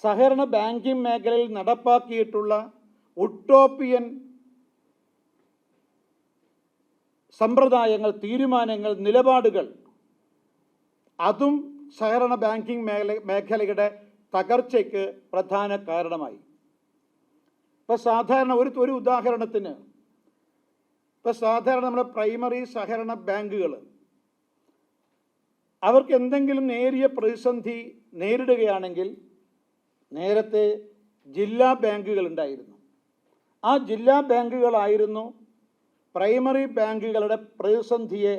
സഹകരണ ബാങ്കിംഗ് മേഖലയിൽ നടപ്പാക്കിയിട്ടുള്ള ഉട്ടോപ്പിയൻ സമ്പ്രദായങ്ങൾ, തീരുമാനങ്ങൾ, നിലപാടുകൾ, അതും സഹകരണ ബാങ്കിംഗ് മേഖലയുടെ തകർച്ചയ്ക്ക് പ്രധാന കാരണമായി. ഇപ്പോൾ സാധാരണ ഒരു ഉദാഹരണത്തിന്, ഇപ്പോൾ സാധാരണ നമ്മുടെ പ്രൈമറി സഹകരണ ബാങ്കുകൾ അവർക്ക് എന്തെങ്കിലും നേരിയ പ്രതിസന്ധി നേരിടുകയാണെങ്കിൽ നേരത്തെ ജില്ലാ ബാങ്കുകൾ ഉണ്ടായിരുന്നു. ആ ജില്ലാ ബാങ്കുകളായിരുന്നു പ്രൈമറി ബാങ്കുകളുടെ പ്രതിസന്ധിയെ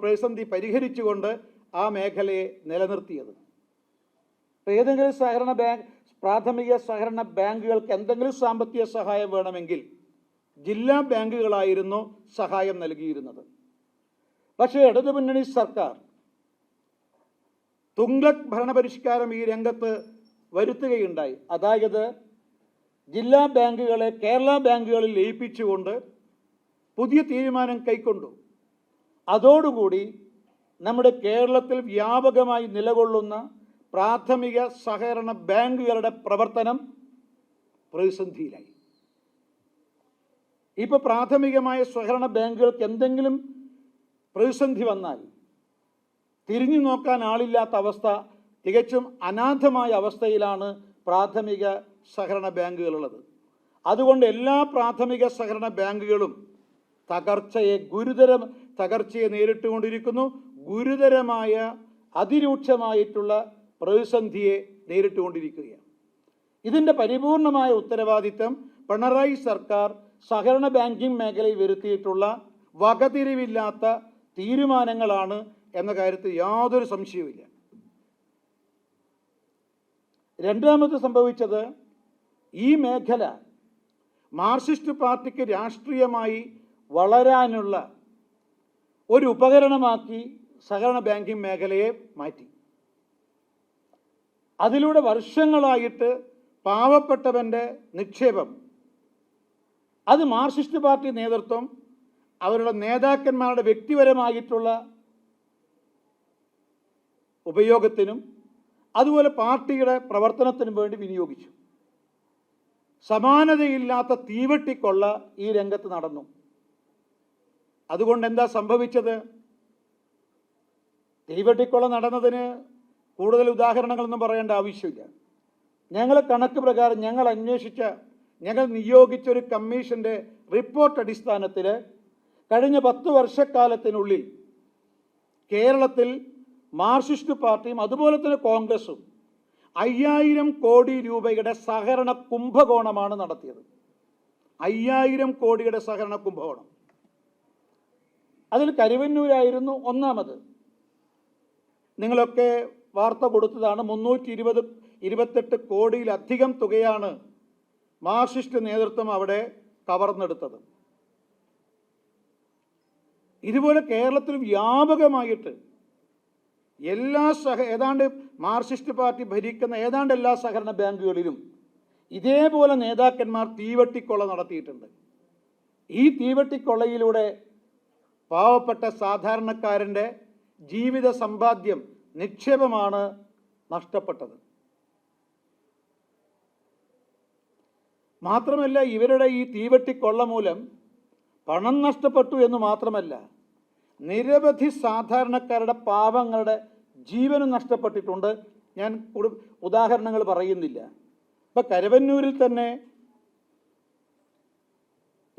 പ്രതിസന്ധി പരിഹരിച്ചുകൊണ്ട് ആ മേഖലയെ നിലനിർത്തിയത്. ഏതെങ്കിലും പ്രാഥമിക സഹകരണ ബാങ്കുകൾക്ക് എന്തെങ്കിലും സാമ്പത്തിക സഹായം വേണമെങ്കിൽ ജില്ലാ ബാങ്കുകളായിരുന്നു സഹായം നൽകിയിരുന്നത്. പക്ഷേ ഇടതുമുന്നണി സർക്കാർ തുഗ്ലക് ഭരണപരിഷ്കാരം ഈ രംഗത്ത് വരുത്തുകയുണ്ടായി. അതായത് ജില്ലാ ബാങ്കുകളെ കേരള ബാങ്കുകളിൽ ലയിപ്പിച്ചുകൊണ്ട് പുതിയ തീരുമാനം കൈക്കൊണ്ടു. അതോടുകൂടി നമ്മുടെ കേരളത്തിൽ വ്യാപകമായി നിലകൊള്ളുന്ന പ്രാഥമിക സഹകരണ ബാങ്കുകളുടെ പ്രവർത്തനം പ്രതിസന്ധിയിലായി. ഇപ്പോൾ പ്രാഥമികമായ സഹകരണ ബാങ്കുകൾക്ക് എന്തെങ്കിലും പ്രതിസന്ധി വന്നാൽ തിരിഞ്ഞു നോക്കാൻ ആളില്ലാത്ത അവസ്ഥ, തികച്ചും അനാഥമായ അവസ്ഥയിലാണ് പ്രാഥമിക സഹകരണ ബാങ്കുകളുള്ളത്. അതുകൊണ്ട് എല്ലാ പ്രാഥമിക സഹകരണ ബാങ്കുകളും തകർച്ചയെ നേരിട്ടുകൊണ്ടിരിക്കുന്നു. ഗുരുതരമായ അതിരൂക്ഷമായിട്ടുള്ള പ്രതിസന്ധിയെ നേരിട്ടുകൊണ്ടിരിക്കുകയാണ്. ഇതിൻ്റെ പരിപൂർണമായ ഉത്തരവാദിത്തം പിണറായി സർക്കാർ സഹകരണ ബാങ്കിംഗ് മേഖലയിൽ വരുത്തിയിട്ടുള്ള വകതിരിവില്ലാത്ത തീരുമാനങ്ങളാണ് എന്ന കാര്യത്തിൽ യാതൊരു സംശയവുമില്ല. രണ്ടാമത് സംഭവിച്ചത്, ഈ മേഖല മാർക്സിസ്റ്റ് പാർട്ടിക്ക് രാഷ്ട്രീയമായി വളരാനുള്ള ഒരു ഉപകരണമാക്കി സഹകരണ ബാങ്കിംഗ് മേഖലയെ മാറ്റി. അതിലൂടെ വർഷങ്ങളായിട്ട് പാവപ്പെട്ടവൻ്റെ നിക്ഷേപം അത് മാർക്സിസ്റ്റ് പാർട്ടി നേതൃത്വം അവരുടെ നേതാക്കന്മാരുടെ വ്യക്തിപരമായിട്ടുള്ള ഉപയോഗത്തിനും അതുപോലെ പാർട്ടിയുടെ പ്രവർത്തനത്തിനും വേണ്ടി വിനിയോഗിച്ചു. സമാനതയില്ലാത്ത തീവെട്ടിക്കൊള്ള ഈ രംഗത്ത് നടന്നു. അതുകൊണ്ട് എന്താ സംഭവിച്ചത്? തീവെട്ടിക്കൊള്ള നടന്നതിന് കൂടുതൽ ഉദാഹരണങ്ങളൊന്നും പറയേണ്ട ആവശ്യമില്ല. ഞങ്ങളെ കണക്ക് പ്രകാരം ഞങ്ങൾ നിയോഗിച്ചൊരു കമ്മീഷൻ്റെ റിപ്പോർട്ട് അടിസ്ഥാനത്തിൽ കഴിഞ്ഞ 10 വർഷക്കാലത്തിനുള്ളിൽ കേരളത്തിൽ മാർക്സിസ്റ്റ് പാർട്ടിയും അതുപോലെ തന്നെ കോൺഗ്രസും 5000 കോടി രൂപയുടെ സഹകരണ കുംഭകോണമാണ് നടത്തിയത്. 5000 കോടിയുടെ സഹകരണ കുംഭകോണം. അതിൽ കരുവന്നൂരായിരുന്നു ഒന്നാമത്. നിങ്ങളൊക്കെ വാർത്ത കൊടുത്തതാണ്. 328 കോടിയിലധികം തുകയാണ് മാർക്സിസ്റ്റ് നേതൃത്വം അവിടെ കവർന്നെടുത്തത്. ഇതുപോലെ കേരളത്തിൽ വ്യാപകമായിട്ട് ഏതാണ്ട് മാർക്സിസ്റ്റ് പാർട്ടി ഭരിക്കുന്ന ഏതാണ്ട് എല്ലാ സഹകരണ ബാങ്കുകളിലും ഇതേപോലെ നേതാക്കന്മാർ തീവെട്ടിക്കൊള്ള നടത്തിയിട്ടുണ്ട്. ഈ തീവെട്ടിക്കൊള്ളയിലൂടെ പാവപ്പെട്ട സാധാരണക്കാരൻ്റെ ജീവിത സമ്പാദ്യം, നിക്ഷേപമാണ് നഷ്ടപ്പെട്ടത്. മാത്രമല്ല, ഇവരുടെ ഈ തീവെട്ടിക്കൊള്ള മൂലം പണം നഷ്ടപ്പെട്ടു എന്ന് മാത്രമല്ല, നിരവധി സാധാരണക്കാരുടെ, പാവങ്ങളുടെ ജീവനും നഷ്ടപ്പെട്ടിട്ടുണ്ട്. ഞാൻ ഉദാഹരണങ്ങൾ പറയുന്നില്ല. ഇപ്പം കരുവന്നൂരിൽ തന്നെ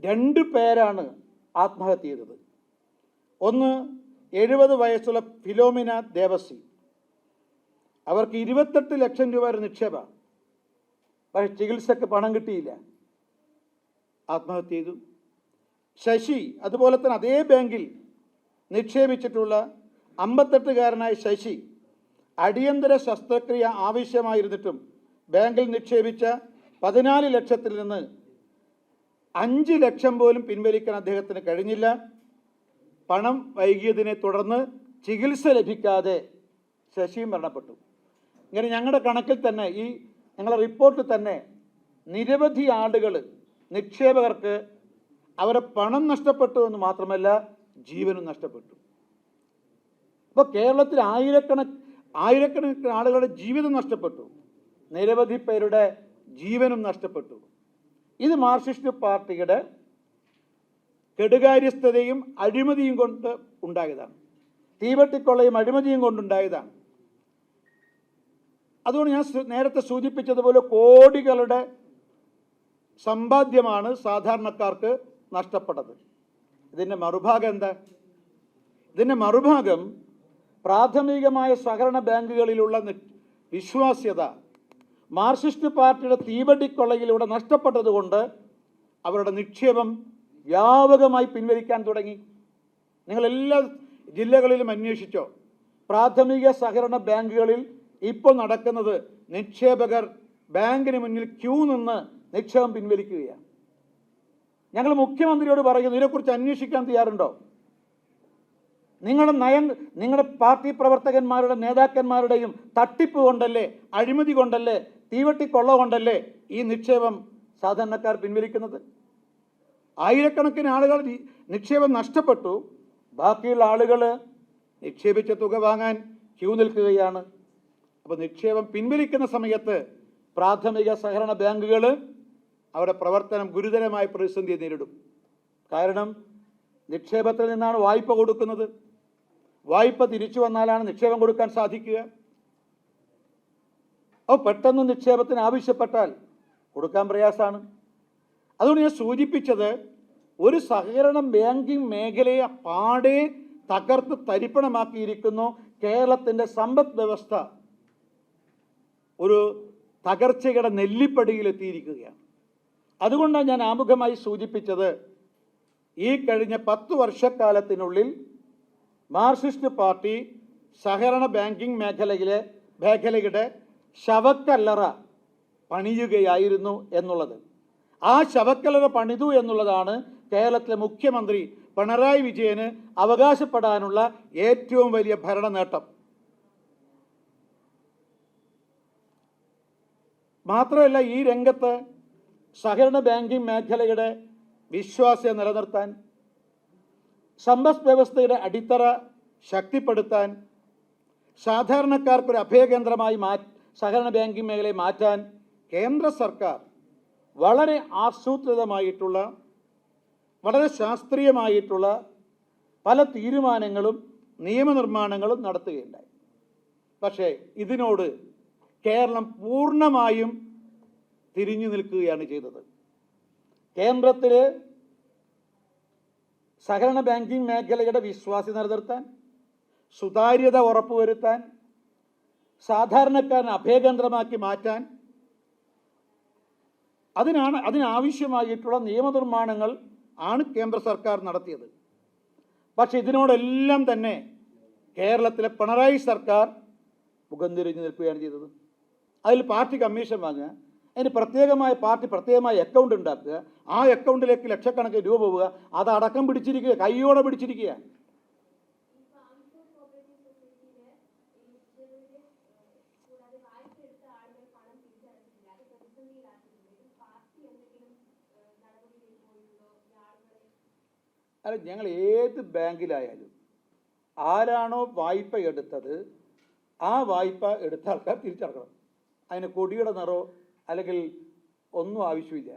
2 പേരാണ് ആത്മഹത്യ ചെയ്തത്. ഒന്ന് 70 വയസ്സുള്ള ഫിലോമിന ദേവസി. അവർക്ക് 28 ലക്ഷം രൂപ ഒരു നിക്ഷേപം, പക്ഷേ ചികിത്സക്ക് പണം കിട്ടിയില്ല, ആത്മഹത്യ ചെയ്തു. ശശി, അതുപോലെ തന്നെ അതേ ബാങ്കിൽ നിക്ഷേപിച്ചിട്ടുള്ള 58-കാരനായ ശശി, അടിയന്തര ശസ്ത്രക്രിയ ആവശ്യമായിരുന്നിട്ടും ബാങ്കിൽ നിക്ഷേപിച്ച 14 ലക്ഷത്തിൽ നിന്ന് 5 ലക്ഷം പോലും പിൻവലിക്കാൻ അദ്ദേഹത്തിന് കഴിഞ്ഞില്ല. പണം വൈകിയതിനെ തുടർന്ന് ചികിത്സ ലഭിക്കാതെ ശശിയും മരണപ്പെട്ടു. ഇങ്ങനെ ഞങ്ങളുടെ കണക്കിൽ തന്നെ, ഞങ്ങളുടെ റിപ്പോർട്ടിൽ തന്നെ നിരവധി ആളുകൾ, നിക്ഷേപകർക്ക് അവരെ പണം നഷ്ടപ്പെട്ടു എന്ന് മാത്രമല്ല ജീവനും നഷ്ടപ്പെട്ടു. അപ്പോൾ കേരളത്തിൽ ആയിരക്കണക്കിന് ആളുകളുടെ ജീവിതം നഷ്ടപ്പെട്ടു, നിരവധി പേരുടെ ജീവനും നഷ്ടപ്പെട്ടു. ഇത് മാർക്സിസ്റ്റ് പാർട്ടിയുടെ കെടുകാര്യസ്ഥതയും അഴിമതിയും കൊണ്ട് ഉണ്ടായതാണ്. തീവട്ടിക്കൊള്ളയും അഴിമതിയും കൊണ്ടുണ്ടായതാണ്. അതുകൊണ്ട് ഞാൻ നേരത്തെ സൂചിപ്പിച്ചതുപോലെ കോടികളുടെ സമ്പാദ്യമാണ് സാധാരണക്കാർക്ക് നഷ്ടപ്പെട്ടത്. ഇതിൻ്റെ മറുഭാഗം എന്താ? ഇതിൻ്റെ മറുഭാഗം പ്രാഥമികമായ സഹകരണ ബാങ്കുകളിലുള്ള വിശ്വാസ്യത മാർക്സിസ്റ്റ് പാർട്ടിയുടെ തീവട്ടിക്കൊള്ളയിലൂടെ നഷ്ടപ്പെട്ടതുകൊണ്ട് അവരുടെ നിക്ഷേപം വ്യാപകമായി പിൻവലിക്കാൻ തുടങ്ങി. നിങ്ങളെല്ലാ ജില്ലകളിലും അന്വേഷിച്ചോ? പ്രാഥമിക സഹകരണ ബാങ്കുകളിൽ ഇപ്പോൾ നടക്കുന്നത് നിക്ഷേപകർ ബാങ്കിന് മുന്നിൽ ക്യൂ നിന്ന് നിക്ഷേപം പിൻവലിക്കുകയാണ്. ഞങ്ങൾ മുഖ്യമന്ത്രിയോട് പറയുന്നു, ഇതിനെക്കുറിച്ച് അന്വേഷിക്കാൻ തയ്യാറുണ്ടോ? നിങ്ങളുടെ പാർട്ടി പ്രവർത്തകന്മാരുടെ നേതാക്കന്മാരുടെയും തട്ടിപ്പ് കൊണ്ടല്ലേ, അഴിമതി കൊണ്ടല്ലേ, തീവട്ടിക്കൊള്ള കൊണ്ടല്ലേ ഈ നിക്ഷേപം സാധാരണക്കാർ പിൻവലിക്കുന്നത്? ആയിരക്കണക്കിന് ആളുകൾ നിക്ഷേപം നഷ്ടപ്പെട്ടു. ബാക്കിയുള്ള ആളുകൾ നിക്ഷേപിച്ച തുക വാങ്ങാൻ ക്യൂ നിൽക്കുകയാണ്. അപ്പോൾ നിക്ഷേപം പിൻവലിക്കുന്ന സമയത്ത് പ്രാഥമിക സഹകരണ ബാങ്കുകൾ അവരുടെ പ്രവർത്തനം ഗുരുതരമായ പ്രതിസന്ധി നേരിടും. കാരണം നിക്ഷേപത്തിൽ നിന്നാണ് വായ്പ കൊടുക്കുന്നത്. വായ്പ തിരിച്ചു വന്നാലാണ് നിക്ഷേപം കൊടുക്കാൻ സാധിക്കുക. അപ്പോൾ പെട്ടെന്ന് നിക്ഷേപത്തിന് ആവശ്യപ്പെട്ടാൽ കൊടുക്കാൻ പ്രയാസമാണ്. അതുകൊണ്ട് ഞാൻ സൂചിപ്പിച്ചത്, ഒരു സഹകരണ ബാങ്കിങ് മേഖലയെ പാടെ തകർത്ത് തരിപ്പണമാക്കിയിരിക്കുന്നു. കേരളത്തിൻ്റെ സമ്പദ് വ്യവസ്ഥ ഒരു തകർച്ചയുടെ നെല്ലിപ്പടിയിലെത്തിയിരിക്കുകയാണ്. അതുകൊണ്ടാണ് ഞാൻ ആമുഖമായി സൂചിപ്പിച്ചത്, ഈ കഴിഞ്ഞ 10 വർഷക്കാലത്തിനുള്ളിൽ മാർക്സിസ്റ്റ് പാർട്ടി സഹകരണ ബാങ്കിങ് മേഖലയുടെ ശവക്കല്ലറ പണിയുകയായിരുന്നു എന്നുള്ളത്. ആ ശവക്കല്ലറ പണിതു എന്നുള്ളതാണ് കേരളത്തിലെ മുഖ്യമന്ത്രി പിണറായി വിജയന് അവകാശപ്പെടാനുള്ള ഏറ്റവും വലിയ ഭരണ നേട്ടം. മാത്രമല്ല, ഈ രംഗത്ത് സഹകരണ ബാങ്കിങ് മേഖലയുടെ വിശ്വാസ്യത നിലനിർത്താൻ, സമ്പദ് വ്യവസ്ഥയുടെ അടിത്തറ ശക്തിപ്പെടുത്താൻ, സാധാരണക്കാർക്കൊരു അഭയകേന്ദ്രമായി സഹകരണ ബാങ്കിങ് മേഖലയെ മാറ്റാൻ കേന്ദ്ര സർക്കാർ വളരെ ആസൂത്രിതമായിട്ടുള്ള, വളരെ ശാസ്ത്രീയമായിട്ടുള്ള പല തീരുമാനങ്ങളും നിയമനിർമ്മാണങ്ങളും നടത്തുകയുണ്ടായി. പക്ഷേ ഇതിനോട് കേരളം പൂർണ്ണമായും തിരിഞ്ഞു നിൽക്കുകയാണ് ചെയ്തത്. കേന്ദ്രത്തിൽ സഹകരണ ബാങ്കിങ് മേഖലയുടെ വിശ്വാസ്യത നിലനിർത്താൻ, സുതാര്യത ഉറപ്പുവരുത്താൻ, സാധാരണക്കാരനെ അഭയകേന്ദ്രമാക്കി മാറ്റാൻ, അതിനാവശ്യമായിട്ടുള്ള നിയമനിർമ്മാണങ്ങൾ ആണ് കേന്ദ്ര സർക്കാർ നടത്തിയത്. പക്ഷെ ഇതിനോടെല്ലാം തന്നെ കേരളത്തിലെ പിണറായി സർക്കാർ മുഖം തിരിഞ്ഞു നിൽക്കുകയാണ് ചെയ്തത്. അതിൽ പാർട്ടി കമ്മീഷൻ വാങ്ങുക, അതിന് പ്രത്യേകമായ അക്കൗണ്ട് ഉണ്ടാക്കുക, ആ അക്കൗണ്ടിലേക്ക് ലക്ഷക്കണക്കിന് രൂപ പോവുക, അത് അടക്കം പിടിച്ചിരിക്കുക, കയ്യോടെ പിടിച്ചിരിക്കുക. അല്ല, ഞങ്ങൾ ഏത് ബാങ്കിലായാലും ആരാണോ വായ്പ എടുത്തത് ആ വായ്പ എടുത്ത ആൾക്കാർ തിരിച്ചടക്കണം. അതിന് കൊടിയുടെ നിറോ അല്ലെങ്കിൽ ഒന്നും ആവശ്യമില്ല.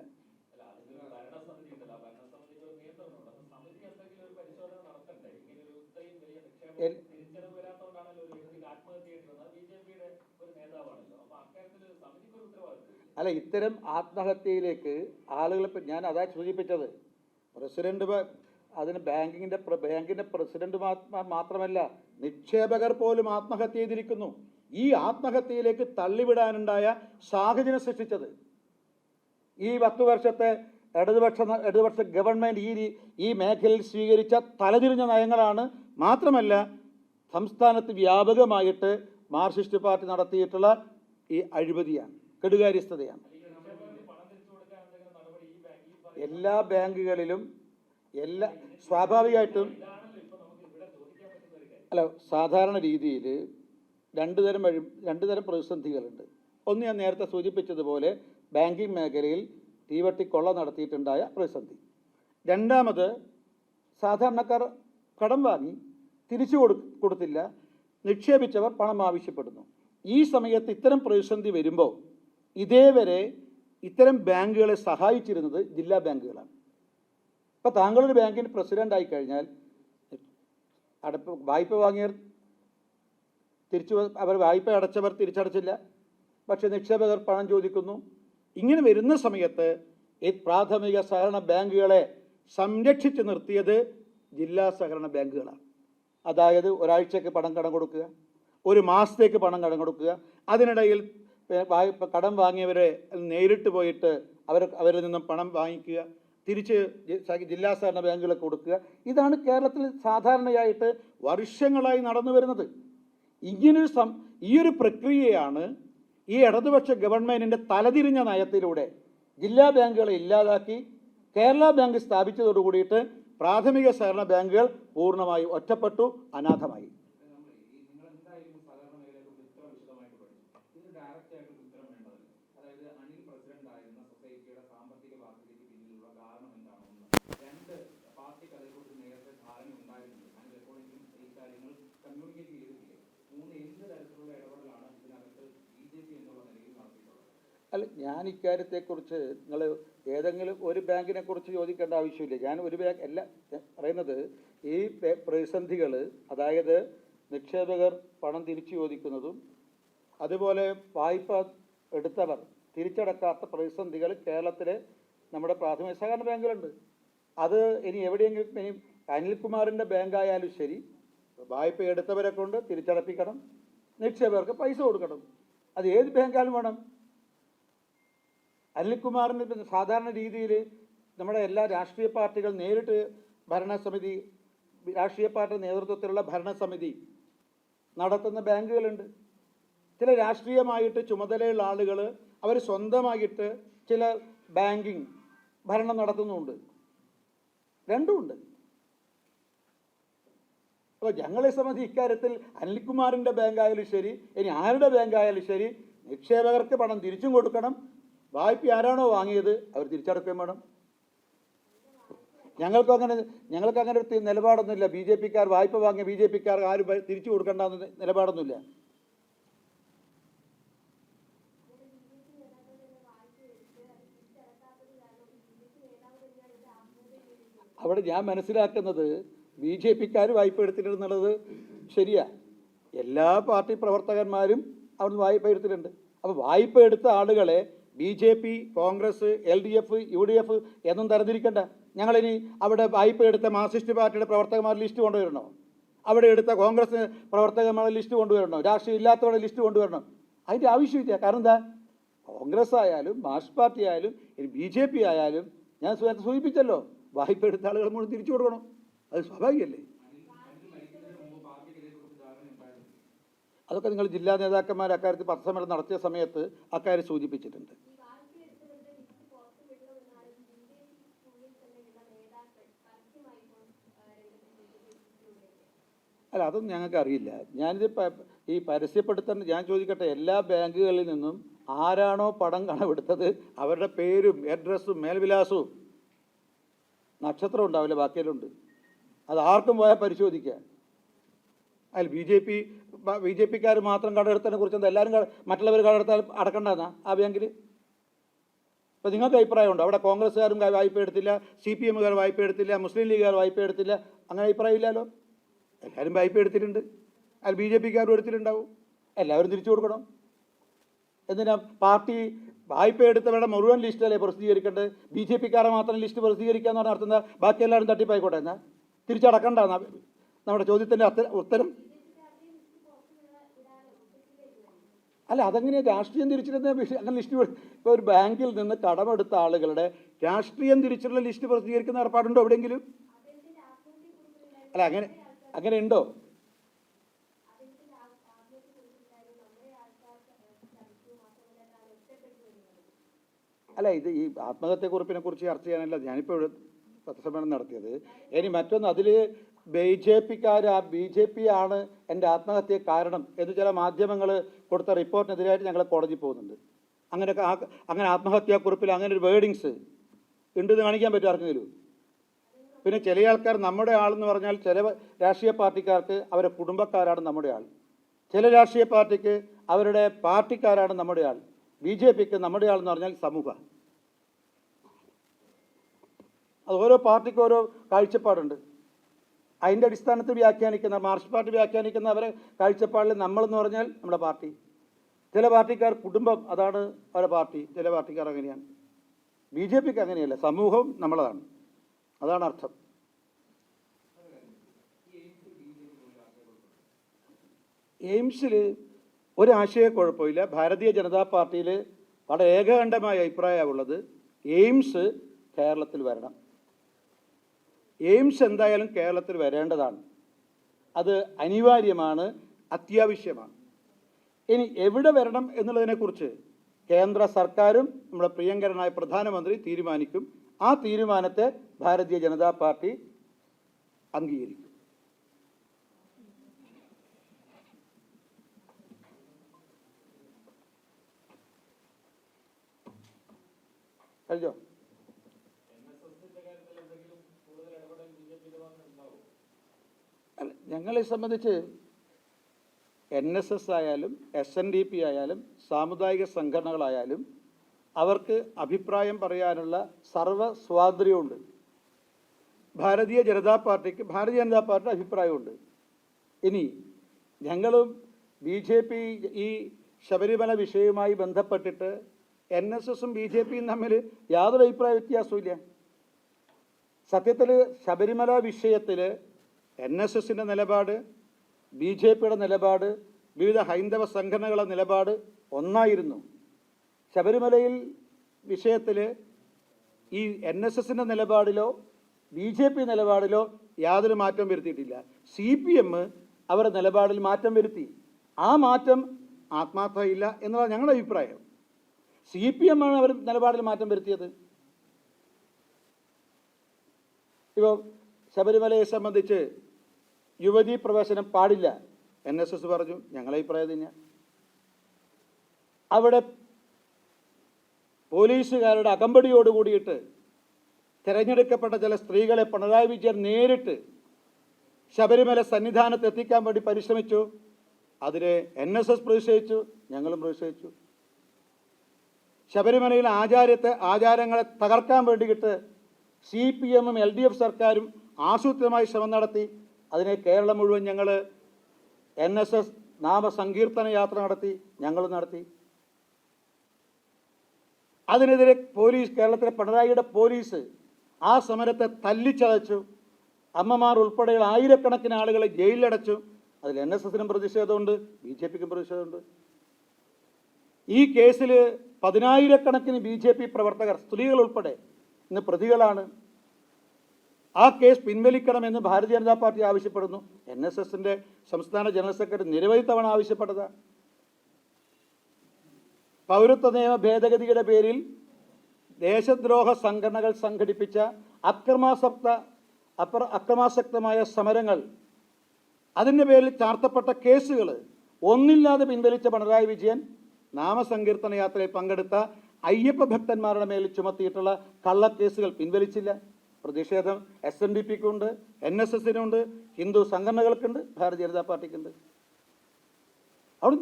അല്ല, ഇത്തരം ആത്മഹത്യയിലേക്ക് ആളുകൾ, ഞാൻ അതാ സൂചിപ്പിച്ചത്, ബാങ്കിൻ്റെ പ്രസിഡന്റ് മാത്രമല്ല, നിക്ഷേപകർ പോലും ആത്മഹത്യ ചെയ്തിരിക്കുന്നു. ഈ ആത്മഹത്യയിലേക്ക് തള്ളിവിടാനുണ്ടായ സാഹചര്യം സൃഷ്ടിച്ചത് ഈ 10 വർഷത്തെ ഇടതുപക്ഷ ഗവൺമെൻറ് ഈ മേഖലയിൽ സ്വീകരിച്ച തലതിരിഞ്ഞ നയങ്ങളാണ്. മാത്രമല്ല, സംസ്ഥാനത്ത് വ്യാപകമായിട്ട് മാർക്സിസ്റ്റ് പാർട്ടി നടത്തിയിട്ടുള്ള ഈ അഴിമതിയാണ്, കെടുകാര്യസ്ഥതയാണ്. എല്ലാ ബാങ്കുകളിലും സ്വാഭാവികമായിട്ടും സാധാരണ രീതിയിൽ രണ്ട് തരം പ്രതിസന്ധികളുണ്ട്. ഒന്ന്, ഞാൻ നേരത്തെ സൂചിപ്പിച്ചതുപോലെ ബാങ്കിങ് മേഖലയിൽ തീവട്ടിക്കൊള്ള നടത്തിയിട്ടുണ്ടായ പ്രതിസന്ധി. രണ്ടാമത്, സാധാരണക്കാർ കടം വാങ്ങി തിരിച്ചു കൊടുത്തില്ല, നിക്ഷേപിച്ചവർ പണം ആവശ്യപ്പെടുന്നു. ഈ സമയത്ത് ഇത്തരം പ്രതിസന്ധി വരുമ്പോൾ ഇതേവരെ ഇത്തരം ബാങ്കുകളെ സഹായിച്ചിരുന്നത് ജില്ലാ ബാങ്കുകളാണ്. ഇപ്പോൾ താങ്കളൊരു ബാങ്കിന് പ്രസിഡൻ്റ് ആയിക്കഴിഞ്ഞാൽ വായ്പ വാങ്ങിയവർ അവർ വായ്പ അടച്ചവർ തിരിച്ചടച്ചില്ല, പക്ഷേ നിക്ഷേപകർ പണം ചോദിക്കുന്നു. ഇങ്ങനെ വരുന്ന സമയത്ത് ഈ പ്രാഥമിക സഹകരണ ബാങ്കുകളെ സംരക്ഷിച്ച് നിർത്തിയത് ജില്ലാ സഹകരണ ബാങ്കുകളാണ്. അതായത് ഒരാഴ്ചയ്ക്ക് കടം കൊടുക്കുക, ഒരു മാസത്തേക്ക് കടം കൊടുക്കുക, അതിനിടയിൽ കടം വാങ്ങിയവരെ നേരിട്ട് പോയിട്ട് അവരിൽ നിന്നും പണം വാങ്ങിക്കുക, തിരിച്ച് ജില്ലാ സഹകരണ ബാങ്കുകൾക്ക് കൊടുക്കുക. ഇതാണ് കേരളത്തിൽ സാധാരണയായിട്ട് വർഷങ്ങളായി നടന്നു വരുന്നത്. ഈയൊരു പ്രക്രിയയാണ് ഈ ഇടതുപക്ഷ ഗവൺമെൻറ്റിൻ്റെ തലതിരിഞ്ഞ നയത്തിലൂടെ ജില്ലാ ബാങ്കുകളെ ഇല്ലാതാക്കി കേരള ബാങ്ക് സ്ഥാപിച്ചതോടു കൂടിയിട്ട് പ്രാഥമിക സഹകരണ ബാങ്കുകൾ പൂർണ്ണമായി ഒറ്റപ്പെട്ടു, അനാഥമായി. അല്ല, ഞാൻ ഇക്കാര്യത്തെക്കുറിച്ച് നിങ്ങൾ ഏതെങ്കിലും ഒരു ബാങ്കിനെ കുറിച്ച് ചോദിക്കേണ്ട ആവശ്യമില്ല. ഞാൻ ഒരു ബാങ്ക് അല്ല പറയുന്നത്. ഈ പ്രതിസന്ധികൾ, അതായത് നിക്ഷേപകർ പണം തിരിച്ചു ചോദിക്കുന്നതും അതുപോലെ വായ്പ എടുത്തവർ തിരിച്ചടക്കാത്ത പ്രതിസന്ധികൾ കേരളത്തിലെ നമ്മുടെ പ്രാഥമിക സഹകരണ ബാങ്കുകളുണ്ട്. അത് ഇനി എവിടെയെങ്കിലും ഇനി അനിൽകുമാറിൻ്റെ ബാങ്കായാലും ശരി, വായ്പ എടുത്തവരെ കൊണ്ട് തിരിച്ചടപ്പിക്കണം, നിക്ഷേപകർക്ക് പൈസ കൊടുക്കണം. അത് ഏത് ബാങ്കായാലും വേണം. അനിൽകുമാറിന് സാധാരണ രീതിയിൽ നമ്മുടെ എല്ലാ രാഷ്ട്രീയ പാർട്ടികൾ നേരിട്ട് ഭരണസമിതി, രാഷ്ട്രീയ പാർട്ടി നേതൃത്വത്തിലുള്ള ഭരണസമിതി നടത്തുന്ന ബാങ്കുകളുണ്ട്. ചില രാഷ്ട്രീയമായിട്ട് ചുമതലയുള്ള ആളുകൾ അവർ സ്വന്തമായിട്ട് ചില ബാങ്കിങ് ഭരണം നടത്തുന്നുമുണ്ട്. രണ്ടുമുണ്ട്. അപ്പോൾ ഞങ്ങളെ സംബന്ധിച്ച് ഇക്കാര്യത്തിൽ അനിൽകുമാറിൻ്റെ ബാങ്കായാലും ശരി, ഇനി ആരുടെ ബാങ്കായാലും ശരി, നിക്ഷേപകർക്ക് പണം തിരിച്ചും കൊടുക്കണം. വായ്പ ആരാണോ വാങ്ങിയത് അവർ തിരിച്ചടക്കുകയും വേണം. ഞങ്ങൾക്കങ്ങനെ ഒരു നിലപാടൊന്നുമില്ല. ബി ജെ പിക്കാർ വായ്പ വാങ്ങിയ ബി ജെ പിക്കാർ ആരും തിരിച്ചു കൊടുക്കേണ്ടെന്ന് നിലപാടൊന്നുമില്ല. അവിടെ ഞാൻ മനസ്സിലാക്കുന്നത് ബി ജെ പിക്കാർ വായ്പ എടുത്തിട്ടുണ്ടെന്നുള്ളത് ശരിയാ. എല്ലാ പാർട്ടി പ്രവർത്തകന്മാരും അവിടുന്ന് വായ്പ എടുത്തിട്ടുണ്ട്. അപ്പോൾ വായ്പ എടുത്ത ആളുകളെ B J P, Congress, LDF, UDF എന്നും തരംതിരിക്കണ്ട. ഞങ്ങളിനി അവിടെ വായ്പ എടുത്ത മാർക്സിസ്റ്റ് പാർട്ടിയുടെ പ്രവർത്തകന്മാരുടെ ലിസ്റ്റ് കൊണ്ടുവരണോ? അവിടെ എടുത്ത കോൺഗ്രസ് പ്രവർത്തകന്മാരുടെ ലിസ്റ്റ് കൊണ്ടുവരണോ? രാഷ്ട്രീയം ഇല്ലാത്തവരുടെ ലിസ്റ്റ് കൊണ്ടുവരണം? അതിൻ്റെ ആവശ്യമില്ല. കാരണം എന്താ, കോൺഗ്രസ് ആയാലും മാർക്സിസ്റ്റ് പാർട്ടി ആയാലും ഇനി BJP ആയാലും ഞാൻ സൂചിപ്പിച്ചല്ലോ, വായ്പ എടുത്ത ആളുകൾ മുഴുവൻ തിരിച്ചു കൊടുക്കണം. അത് സ്വാഭാവികമല്ലേ? അതൊക്കെ നിങ്ങൾ ജില്ലാ നേതാക്കന്മാർ അക്കാര്യത്തിൽ പത്രസമ്മേളനം നടത്തിയ സമയത്ത് അക്കാര്യം സൂചിപ്പിച്ചിട്ടുണ്ട്. അല്ല, അതൊന്നും ഞങ്ങൾക്ക് അറിയില്ല. ഞാനിത് ഈ പരസ്യപ്പെടുത്താൻ ഞാൻ ചോദിക്കട്ടെ, എല്ലാ ബാങ്കുകളിൽ നിന്നും ആരാണോ പണം കടമെടുത്തത് അവരുടെ പേരും അഡ്രസ്സും മേൽവിലാസവും നക്ഷത്രം ഉണ്ടാവില്ല, ബാക്കിയെല്ലാം. അത് ആർക്കും പോയാൽ പരിശോധിക്കുക. അതിൽ ബി ജെ പിക്കാർ മാത്രം കടമെടുത്തതിനെ കുറിച്ച് എന്താ എല്ലാവരും മറ്റുള്ളവർ കടമെടുത്താൽ അടക്കണ്ടെന്നാ ആ ബാങ്കിൽ? ഇപ്പോൾ നിങ്ങൾക്ക് അഭിപ്രായമുണ്ടോ? അവിടെ കോൺഗ്രസ്സുകാരും വായ്പ എടുത്തില്ല, CPMകാർ വായ്പ എടുത്തില്ല, മുസ്ലിം ലീഗുകാർ വായ്പ എടുത്തില്ല, അങ്ങനെ അഭിപ്രായം ഇല്ലല്ലോ. എല്ലാവരും വായ്പ എടുത്തിട്ടുണ്ട്. അതിൽ ബി ജെ പിക്കാരും എടുത്തിട്ടുണ്ടാവും. എല്ലാവരും തിരിച്ചു കൊടുക്കണം. എന്തിനാ പാർട്ടി വായ്പ എടുത്തവരുടെ മുഴുവൻ ലിസ്റ്റല്ലേ പ്രസിദ്ധീകരിക്കേണ്ടത്? ബി ജെ പിക്കാരെ മാത്രം ലിസ്റ്റ് പ്രസിദ്ധീകരിക്കുക എന്ന് പറഞ്ഞാൽ നടത്തുന്ന ബാക്കി എല്ലാവരും തട്ടിപ്പായിക്കോട്ടെ. എന്നാൽ തിരിച്ചടക്കണ്ടെന്നാ നമ്മുടെ ചോദ്യത്തിൻ്റെ ഉത്തരം. അല്ല, അതെങ്ങനെയാണ് രാഷ്ട്രീയം തിരിച്ചിരുന്ന അങ്ങനെ ലിസ്റ്റ്? ഇപ്പോൾ ഒരു ബാങ്കിൽ നിന്ന് കടമെടുത്ത ആളുകളുടെ രാഷ്ട്രീയം തിരിച്ചുള്ള ലിസ്റ്റ് പ്രസിദ്ധീകരിക്കുന്ന ഏർപ്പാടുണ്ടോ എവിടെയെങ്കിലും? അല്ല, അങ്ങനെ ഉണ്ടോ? അല്ല, ഇത് ഈ ആത്മഹത്യക്കുറിപ്പിനെ കുറിച്ച് ചർച്ച ചെയ്യാനല്ല ഞാനിപ്പോൾ പത്രസമ്മേളനം നടത്തിയത്. ഇനി മറ്റൊന്ന്, അതിൽ ബി ജെ പി ആണ് എൻ്റെ ആത്മഹത്യ കാരണം എന്ന് ചില മാധ്യമങ്ങൾ കൊടുത്ത റിപ്പോർട്ടിനെതിരായിട്ട് ഞങ്ങൾ കോടതി പോകുന്നുണ്ട്. അങ്ങനെ ആത്മഹത്യാക്കുറിപ്പിൽ അങ്ങനെ ഒരു വേർഡിങ്സ് ഉണ്ടെന്ന് കാണിക്കാൻ പറ്റും ആർക്കെങ്കിലും? പിന്നെ ചില ആൾക്കാർ നമ്മുടെ ആളെന്ന് പറഞ്ഞാൽ ചില രാഷ്ട്രീയ പാർട്ടിക്കാർക്ക് അവരെ കുടുംബക്കാരാണ് നമ്മുടെ ആൾ. ചില രാഷ്ട്രീയ പാർട്ടിക്ക് അവരുടെ പാർട്ടിക്കാരാണ് നമ്മുടെ ആൾ, BJPക്ക് നമ്മുടെ ആൾ എന്ന് പറഞ്ഞാൽ സമൂഹം. അത് ഓരോ പാർട്ടിക്കും ഓരോ കാഴ്ചപ്പാടുണ്ട്. അതിൻ്റെ അടിസ്ഥാനത്തിൽ വ്യാഖ്യാനിക്കുന്ന മാർക്സിസ്റ്റ് പാർട്ടി വ്യാഖ്യാനിക്കുന്ന അവരെ കാഴ്ചപ്പാടിൽ നമ്മളെന്ന് പറഞ്ഞാൽ നമ്മുടെ പാർട്ടി, ചില പാർട്ടിക്കാർ കുടുംബം, അതാണ് അവരുടെ പാർട്ടി. ചില പാർട്ടിക്കാർ അങ്ങനെയാണ്. BJPക്ക് അങ്ങനെയല്ല, സമൂഹം നമ്മളതാണ്, അതാണ് അർത്ഥം. എയിംസിൽ ഒരാശയക്കുഴപ്പമില്ല. ഭാരതീയ ജനതാ പാർട്ടിയിൽ വളരെ ഏകകണ്ഠമായ അഭിപ്രായമുള്ളത് എയിംസ് കേരളത്തിൽ വരണം. എയിംസ് എന്തായാലും കേരളത്തിൽ വരേണ്ടതാണ്, അത് അനിവാര്യമാണ്, അത്യാവശ്യമാണ്. ഇനി എവിടെ വരണം എന്നുള്ളതിനെക്കുറിച്ച് കേന്ദ്ര സർക്കാരും നമ്മുടെ പ്രിയങ്കരനായ പ്രധാനമന്ത്രി തീരുമാനിക്കും. ആ തീരുമാനത്തെ ഭാരതീയ ജനതാ പാർട്ടി അംഗീകരിക്കും. കഴിഞ്ഞോ? ഞങ്ങളെ സംബന്ധിച്ച് NSS ആയാലും SNDP ആയാലും സാമുദായിക സംഘടനകളായാലും അവർക്ക് അഭിപ്രായം പറയാനുള്ള സർവ്വ സ്വാതന്ത്ര്യമുണ്ട്. ഭാരതീയ ജനതാ പാർട്ടിയുടെ അഭിപ്രായമുണ്ട്. ഇനി ഞങ്ങളും BJP ഈ ശബരിമല വിഷയവുമായി ബന്ധപ്പെട്ടിട്ട് NSSും BJPയും തമ്മിൽ യാതൊരു അഭിപ്രായ വ്യത്യാസവും. സത്യത്തിൽ ശബരിമല വിഷയത്തിൽ NSSൻ്റെ നിലപാട്, BJPയുടെ നിലപാട്, വിവിധ ഹൈന്ദവ സംഘടനകളുടെ നിലപാട് ഒന്നായിരുന്നു. ശബരിമലയിൽ വിഷയത്തിൽ ഈ NSSൻ്റെ നിലപാടിലോ BJP നിലപാടിലോ യാതൊരു മാറ്റം വരുത്തിയിട്ടില്ല. CPM അവരുടെ നിലപാടിൽ മാറ്റം വരുത്തി. ആ മാറ്റം ആത്മാർത്ഥമില്ല എന്നതാണ് ഞങ്ങളുടെ അഭിപ്രായം. CPM ആണ് അവർ നിലപാടിൽ മാറ്റം വരുത്തിയത്. ഇപ്പോൾ ശബരിമലയെ സംബന്ധിച്ച് യുവതീ പ്രവേശനം പാടില്ല, NSS പറഞ്ഞു. ഞങ്ങളുടെ അഭിപ്രായം തന്നെയാണ്. അവിടെ പോലീസുകാരുടെ അകമ്പടിയോടുകൂടിയിട്ട് തിരഞ്ഞെടുക്കപ്പെട്ട ചില സ്ത്രീകളെ പിണറായി വിജയൻ നേരിട്ട് ശബരിമല സന്നിധാനത്ത് എത്തിക്കാൻ വേണ്ടി പരിശ്രമിച്ചു. അതിനെ NSS പ്രതിഷേധിച്ചു, ഞങ്ങളും പ്രതിഷേധിച്ചു. ശബരിമലയിലെ ആചാരങ്ങളെ തകർക്കാൻ വേണ്ടിയിട്ട് CPMും LDF സർക്കാരും ആസൂത്രിതമായി ശ്രമം നടത്തി. അതിനെ കേരളം മുഴുവൻ ഞങ്ങൾ NSS നാമസങ്കീർത്തന യാത്ര നടത്തി, ഞങ്ങളും നടത്തി. അതിനെതിരെ കേരളത്തിലെ പിണറായിയുടെ പോലീസ് ആ സമരത്തെ തല്ലിച്ചതച്ചു. അമ്മമാർ ഉൾപ്പെടെയുള്ള ആയിരക്കണക്കിന് ആളുകളെ ജയിലിലടച്ചു. അതിൽ NSSനും പ്രതിഷേധമുണ്ട്, BJPക്കും പ്രതിഷേധമുണ്ട്. ഈ കേസിൽ 10,000-കണക്കിന് BJP പ്രവർത്തകർ, സ്ത്രീകൾ ഉൾപ്പെടെ, ഇന്ന് പ്രതികളാണ്. ആ കേസ് പിൻവലിക്കണമെന്ന് ഭാരതീയ ജനതാ പാർട്ടി ആവശ്യപ്പെടുന്നു. NSSൻ്റെ സംസ്ഥാന ജനറൽ സെക്രട്ടറി നിരവധി തവണ ആവശ്യപ്പെട്ടതാണ്. പൗരത്വ നിയമ ഭേദഗതിയുടെ പേരിൽ ദേശദ്രോഹ സംഘടനകൾ സംഘടിപ്പിച്ച അക്രമാസക്തമായ സമരങ്ങൾ, അതിൻ്റെ പേരിൽ ചാർത്തപ്പെട്ട കേസുകൾ ഒന്നില്ലാതെ പിൻവലിച്ച പിണറായി വിജയൻ നാമസങ്കീർത്തന യാത്രയിൽ പങ്കെടുത്ത അയ്യപ്പ ഭക്തന്മാരുടെ മേൽ ചുമത്തിയിട്ടുള്ള കള്ളക്കേസുകൾ പിൻവലിച്ചില്ല. പ്രതിഷേധം SNDPക്കുണ്ട്, NSSനുണ്ട്, ഹിന്ദു സംഘടനകൾക്കുണ്ട്, ഭാരതീയ ജനതാ പാർട്ടിക്കുണ്ട്. അവിടെ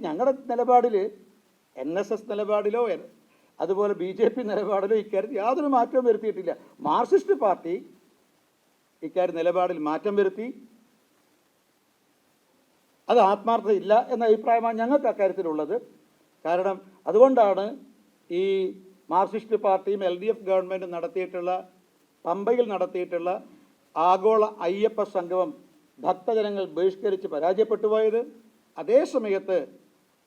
ഞങ്ങളുടെ നിലപാടിൽ NSS നിലപാടിലോ അതുപോലെ BJP നിലപാടിലോ ഇക്കാര്യത്തിൽ യാതൊരു മാറ്റവും വരുത്തിയിട്ടില്ല. മാർക്സിസ്റ്റ് പാർട്ടി ഇക്കാര്യം നിലപാടിൽ മാറ്റം വരുത്തി. അത് ആത്മാർത്ഥതയില്ല എന്ന അഭിപ്രായമാണ് ഞങ്ങൾക്ക് അക്കാര്യത്തിലുള്ളത്. കാരണം അതുകൊണ്ടാണ് ഈ മാർക്സിസ്റ്റ് പാർട്ടിയും LDF ഗവൺമെൻറ്റും പമ്പയിൽ നടത്തിയിട്ടുള്ള ആഗോള അയ്യപ്പ സംഗമം ഭക്തജനങ്ങൾ ബഹിഷ്കരിച്ച് പരാജയപ്പെട്ടു പോയത്. അതേസമയത്ത്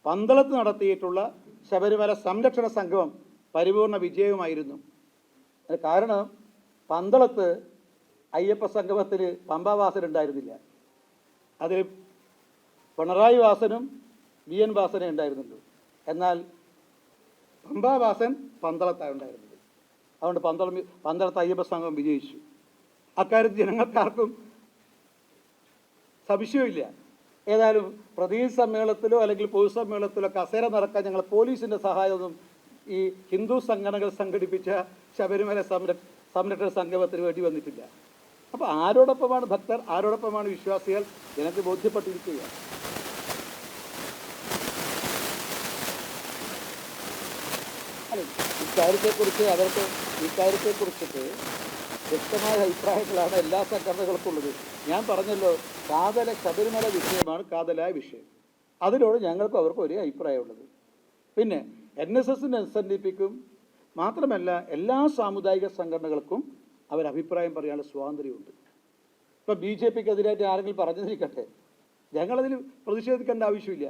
പന്തളത്ത് നടത്തിയിട്ടുള്ള ശബരിമല സംരക്ഷണ സംഗമം പരിപൂർണ വിജയവുമായിരുന്നു. കാരണം പന്തളത്ത് അയ്യപ്പ സംഗമത്തിന് പമ്പാവാസൻ ഉണ്ടായിരുന്നില്ല. അതിൽ പിണറായി വാസനും VN വാസനേ ഉണ്ടായിരുന്നുള്ളൂ. എന്നാൽ പമ്പാവാസൻ പന്തളത്താണ് ഉണ്ടായിരുന്നത്. അതുകൊണ്ട് പന്തളത്ത് അയ്യപ്പ സംഘം വിജയിച്ചു. അക്കാര്യത്തിൽ ജനങ്ങൾക്കാർക്കും സംശയമില്ല. ഏതായാലും പ്രതിനിധി സമ്മേളനത്തിലോ അല്ലെങ്കിൽ പൊതുസമ്മേളനത്തിലോ കസേര നടക്കാൻ ഞങ്ങൾ പോലീസിൻ്റെ സഹായമൊന്നും ഈ ഹിന്ദു സംഘടനകൾ സംഘടിപ്പിച്ച ശബരിമല സംരക്ഷണ സംഗമത്തിന് വേണ്ടി വന്നിട്ടില്ല. അപ്പോൾ ആരോടൊപ്പമാണ് ഭക്തർ, ആരോടൊപ്പമാണ് വിശ്വാസികൾ, ജനങ്ങൾക്ക് ബോധ്യപ്പെട്ടിരിക്കുകയാണ്. അല്ല, ഇക്കാര്യത്തെക്കുറിച്ചിട്ട് വ്യക്തമായ അഭിപ്രായങ്ങളാണ് എല്ലാ സംഘടനകൾക്കുള്ളത്. ഞാൻ പറഞ്ഞല്ലോ, ശബരിമല വിഷയമാണ് കാതലായ വിഷയം. അതിനോട് ഞങ്ങൾക്കും അവർക്കും ഒരേ അഭിപ്രായമുള്ളത്. പിന്നെ NSSനും SNDPക്കും മാത്രമല്ല എല്ലാ സാമുദായിക സംഘടനകൾക്കും അവരഭിപ്രായം പറയാനുള്ള സ്വാതന്ത്ര്യമുണ്ട്. ഇപ്പം BJPക്ക് എതിരായിട്ട് ആരെങ്കിലും പറഞ്ഞിരിക്കട്ടെ, ഞങ്ങളതിൽ പ്രതിഷേധിക്കേണ്ട ആവശ്യമില്ല.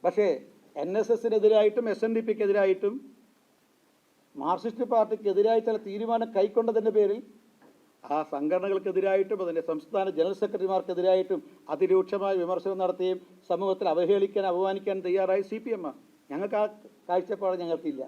പക്ഷേ NSSനെതിരായിട്ടും SNDPക്കെതിരായിട്ടും മാർക്സിസ്റ്റ് പാർട്ടിക്കെതിരായി ചില തീരുമാനം കൈക്കൊണ്ടതിൻ്റെ പേരിൽ ആ സംഘടനകൾക്കെതിരായിട്ടും അതിൻ്റെ സംസ്ഥാന ജനറൽ സെക്രട്ടറിമാർക്കെതിരായിട്ടും അതിരൂക്ഷമായ വിമർശനം നടത്തുകയും സമൂഹത്തിൽ അവഹേളിക്കാൻ അപമാനിക്കാൻ തയ്യാറായി CPM. ഞങ്ങൾക്ക് ആ കാഴ്ചപ്പാട് ഞങ്ങൾക്കില്ല.